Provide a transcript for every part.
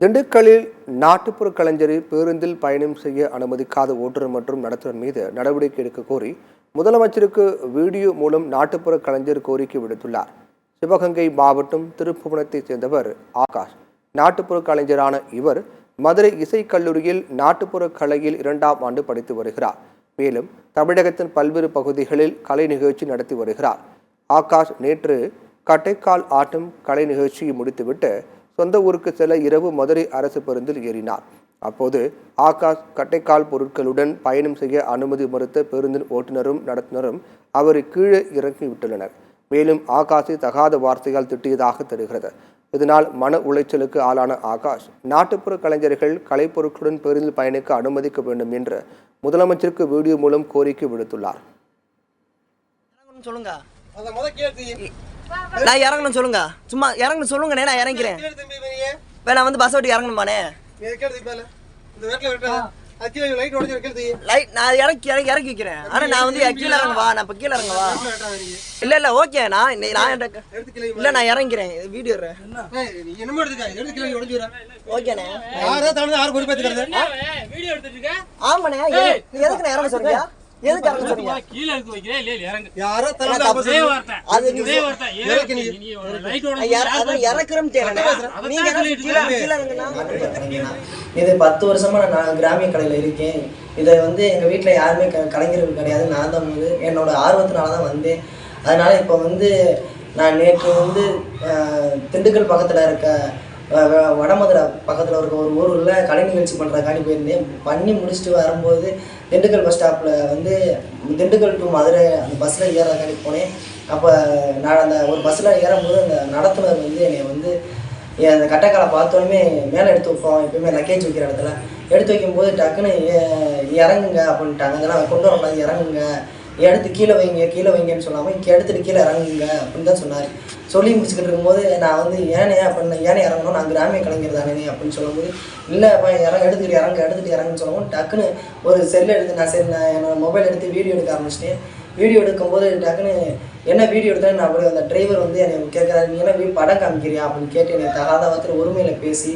திண்டுக்கல்லில் நாட்டுப்புற கலைஞரை பேருந்தில் பயணம் செய்ய அனுமதிக்காத ஓட்டுநர் மற்றும் நடத்துனர் மீது நடவடிக்கை எடுக்க கோரி முதலமைச்சருக்கு வீடியோ மூலம் நாட்டுப்புற கலைஞர் கோரிக்கை விடுத்துள்ளார். சிவகங்கை மாவட்டம் திருப்புவனத்தைச் சேர்ந்தவர் ஆகாஷ். நாட்டுப்புற கலைஞரான இவர் மதுரை இசைக்கல்லூரியில் நாட்டுப்புற கலையில் 2ஆம் ஆண்டு படித்து வருகிறார். மேலும் தமிழகத்தின் பல்வேறு பகுதிகளில் கலை நிகழ்ச்சி நடத்தி வருகிறார். ஆகாஷ் நேற்று கட்டைக்கால் ஆட்டம் கலை நிகழ்ச்சியை முடித்துவிட்டு சொந்த ஊருக்கு செல்ல இரவு மதுரை அரசு பேருந்தில் ஏறினார். அப்போது ஆகாஷ் கட்டைக்கால் பொருட்களுடன் பயணம் செய்ய அனுமதி மறுத்த பேருந்தின் ஓட்டுநரும் நடத்துனரும் அவரை கீழே இறக்கிவிட்டுள்ளனர். மேலும் ஆகாஷை தகாத வார்த்தையால் திட்டியதாக தெரிகிறது. இதனால் மன உளைச்சலுக்கு ஆளான ஆகாஷ் நாட்டுப்புற கலைஞர்கள் கலைப்பொருட்களுடன் பேருந்தில் பயணிக்க அனுமதிக்க வேண்டும் என்று முதலமைச்சருக்கு வீடியோ மூலம் கோரிக்கை விடுத்துள்ளார். நான் இறங்கணும் சொல்லுங்க, சும்மா இறங்கணும் சொல்லுங்கண்ணே, நான் இறங்கிறேன். நான் வந்து பஸ் விட்டு இறங்கணுமாண்ணே? நான் இறக்கி வைக்கிறேன். ஆனா நான் வந்து கீழே இறங்குவா, நான் இப்ப கீழே இறங்குவா. இல்ல ஓகே, நான் இல்ல நான் இறங்கிறேன். வீடியோ ஓகேண்ணே. ஆமாண்ணே, எதுக்கு நான் இறங்க சொல்றீங்க? இது 10 வருஷமா நான் கிராமிய கலையில இருக்கேன். இதை வந்து எங்க வீட்டுல யாருமே கலைஞர்கள் கிடையாது. நான் தான் வந்து என்னோட ஆர்வத்தினாலதான் வந்தேன். அதனால இப்ப வந்து நான் நேற்று வந்து திண்டுக்கல் பக்கத்துல இருக்க வடமதுரை பக்கத்தில் இருக்க ஒரு ஊரில் கலை நிகழ்ச்சி பண்ணுறதுக்காண்டி போயிருந்தேன். பண்ணி முடிச்சுட்டு வரும்போது திண்டுக்கல் பஸ் ஸ்டாப்பில் வந்து திண்டுக்கல் டு மதுரை அந்த பஸ்ஸில் ஏறதுக்காண்டி போனேன். அப்போ நான் அந்த ஒரு பஸ்ஸில் ஏறும்போது அந்த நடத்துனர் வந்து என்னை வந்து அந்த கட்டைக்காலை பார்த்தோன்னே மேலே எடுத்து வைப்போம். எப்பயுமே லக்கேஜ் வைக்கிற இடத்துல எடுத்து வைக்கும்போது டக்குன்னு இறங்குங்க அப்படின்ட்டாங்க. அதெல்லாம் கொண்டு வரக்கூடாது, இறங்குங்க, எடுத்து கீழே வைங்கன்னு சொல்லாமல் எடுத்துட்டு கீழே இறங்குங்க அப்படின்னு தான் சொன்னார். சொல்லி முடிச்சுக்கிட்டு இருக்கும்போது நான் வந்து ஏனே இறங்கணும், நான் கிராமிய கலைஞர் தானே அப்படின்னு சொல்லும்போது இல்லைப்பா எடுத்துட்டு இறங்குன்னு சொல்லும்போது டக்குன்னு ஒரு செல் எடுத்து நான் என்னோட மொபைல் எடுத்து வீடியோ எடுக்க ஆரம்பிச்சிட்டேன். வீடியோ எடுக்கும்போது டக்குன்னு என்ன வீடியோ எடுத்தேன் நான் அப்படி அந்த டிரைவர் வந்து என்னை கேட்குறாரு, நீ என்ன படம் காமிக்கிறியா அப்படின்னு கேட்டு என்னை தகாத வார்த்தையில் உரிமையில் பேசி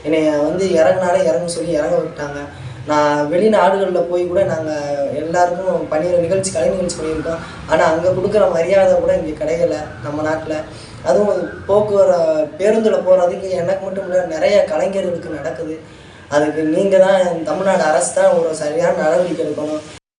என்னை வந்து இறங்குன்னு சொல்லி இறங்க விட்டாங்க. நான் வெளிநாடுகளில் போய் கூட நாங்கள் எல்லாருக்கும் கலை நிகழ்ச்சி பண்ணியிருக்கோம். ஆனால் அங்கே கொடுக்குற மரியாதை கூட இங்கே கிடைக்கல நம்ம நாட்டில். அதுவும் பேருந்தில் போகிறதுக்கு எனக்கு மட்டும் இல்லை, நிறைய கலைஞர்களுக்கு நடக்குது. அதுக்கு நீங்கள் தான் தமிழ்நாடு அரசு தான் ஒரு சரியான நடவடிக்கை எடுக்கணும்.